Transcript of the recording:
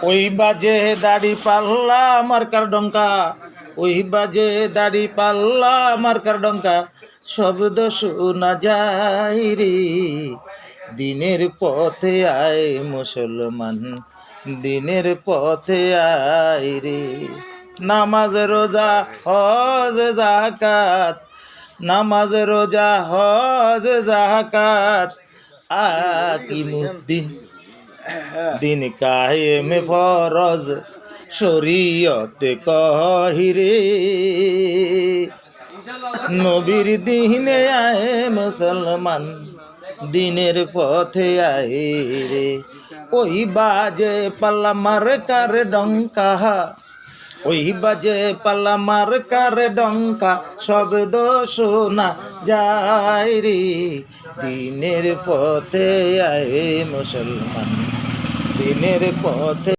ওই বাজে দাড়ি পাল্লা মার্কার ডঙ্কা, ওই বাজে দাড়ি পাল্লা মার্কার ডঙ্কা, শব্দ শোনা যায় রে। দিনের পথে আয় মুসলমান, দিনের পথে আয় রে। নামাজ রোজা হজ যাকাত, নামাজ রোজা হজ যাকাত, আকিমুদ্দিন দিন কায়েম ফরজ শরীয়তে কহিরে। নবীর দিনে আয় মুসলমান, দিনের পথে আয় রে। ওই বাজে পাল্লা মার্কার ডঙ্কা, ওই বাজে পাল্লা মার্কার ডঙ্কা, শব্দ শোনা যায় রে। দিনের পথে আয় মুসলমান, দিনের পথে